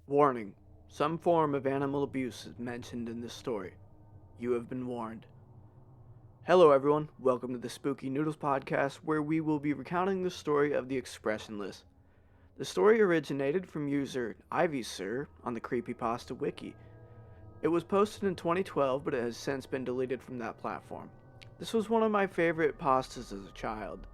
Warning: some form of animal abuse is mentioned in this story. You have been warned. Hello everyone, welcome to the Spooky Noodles Podcast, where we will be recounting the story of the Expressionless. The story originated from user Ivysir on the Creepypasta Wiki. It was posted in 2012, but it has since been deleted from that platform. This was one of my favorite pastas as a child.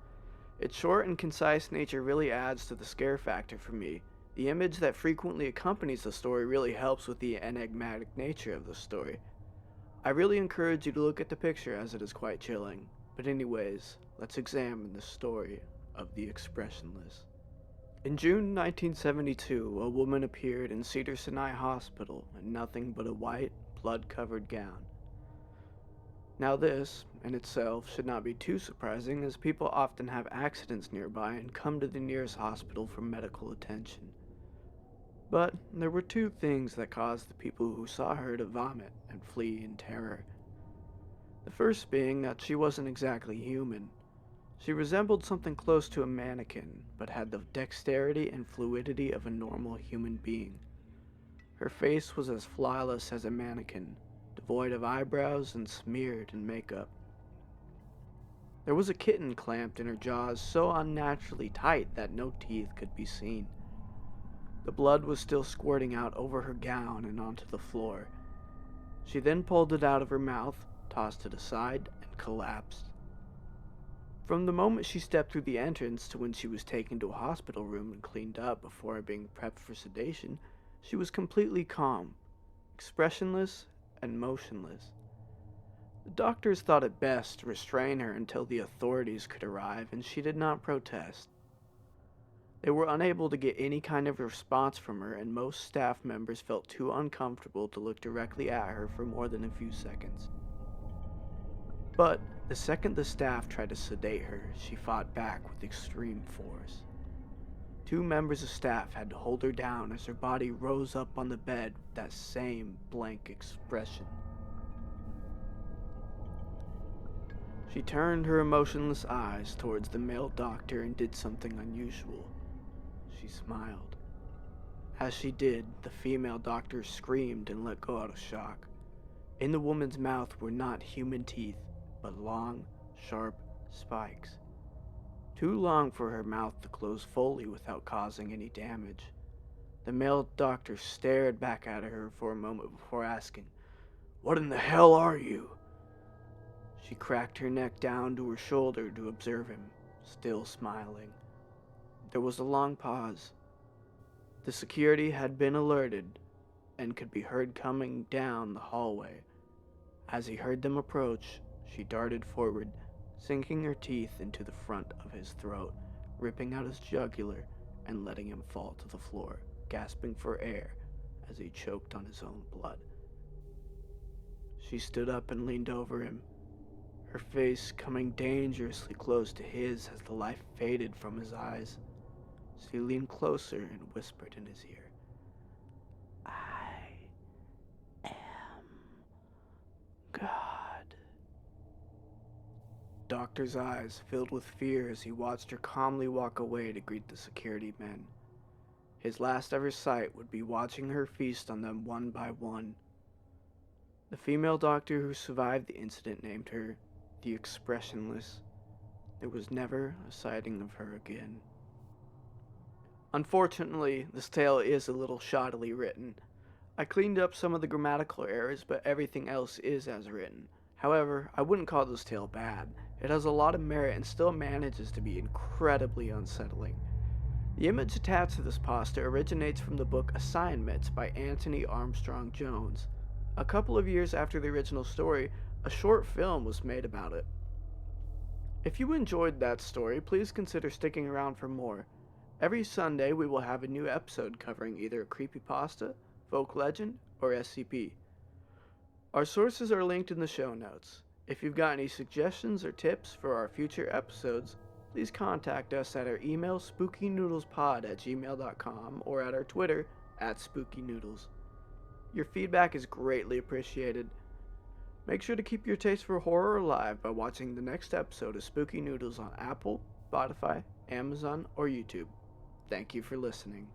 Its short and concise nature really adds to the scare factor for me. The image that frequently accompanies the story really helps with the enigmatic nature of the story. I really encourage you to look at the picture as it is quite chilling. But anyways, let's examine the story of the Expressionless. In June 1972, a woman appeared in Cedars-Sinai Hospital in nothing but a white, blood-covered gown. Now this, in itself, should not be too surprising, as people often have accidents nearby and come to the nearest hospital for medical attention. But there were two things that caused the people who saw her to vomit and flee in terror. The first being that she wasn't exactly human. She resembled something close to a mannequin, but had the dexterity and fluidity of a normal human being. Her face was as flawless as a mannequin, devoid of eyebrows and smeared in makeup. There was a kitten clamped in her jaws so unnaturally tight that no teeth could be seen. The blood was still squirting out over her gown and onto the floor. She then pulled it out of her mouth, tossed it aside, and collapsed. From the moment she stepped through the entrance to when she was taken to a hospital room and cleaned up before being prepped for sedation, she was completely calm, expressionless, and motionless. The doctors thought it best to restrain her until the authorities could arrive, and she did not protest. They were unable to get any kind of response from her, and most staff members felt too uncomfortable to look directly at her for more than a few seconds. But the second the staff tried to sedate her, she fought back with extreme force. Two members of staff had to hold her down as her body rose up on the bed with that same blank expression. She turned her emotionless eyes towards the male doctor and did something unusual. She smiled. As she did, the female doctor screamed and let go out of shock. In the woman's mouth were not human teeth, but long, sharp spikes. Too long for her mouth to close fully without causing any damage. The male doctor stared back at her for a moment before asking, "What in the hell are you?" She cracked her neck down to her shoulder to observe him, still smiling. There was a long pause. The security had been alerted and could be heard coming down the hallway. As he heard them approach, she darted forward, sinking her teeth into the front of his throat, ripping out his jugular and letting him fall to the floor, gasping for air as he choked on his own blood. She stood up and leaned over him, her face coming dangerously close to his as the life faded from his eyes. She leaned closer and whispered in his ear, "I am God." The doctor's eyes filled with fear as he watched her calmly walk away to greet the security men. His last ever sight would be watching her feast on them one by one. The female doctor who survived the incident named her the Expressionless. There was never a sighting of her again. Unfortunately, this tale is a little shoddily written. I cleaned up some of the grammatical errors, but everything else is as written. However, I wouldn't call this tale bad. It has a lot of merit and still manages to be incredibly unsettling. The image attached to this pasta originates from the book Assignments by Anthony Armstrong Jones. A couple of years after the original story, a short film was made about it. If you enjoyed that story, please consider sticking around for more. Every Sunday we will have a new episode covering either a creepypasta, folk legend, or SCP. Our sources are linked in the show notes. If you've got any suggestions or tips for our future episodes, please contact us at our email spookynoodlespod@gmail.com or at our Twitter @spookynoodles. Your feedback is greatly appreciated. Make sure to keep your taste for horror alive by watching the next episode of Spooky Noodles on Apple, Spotify, Amazon, or YouTube. Thank you for listening.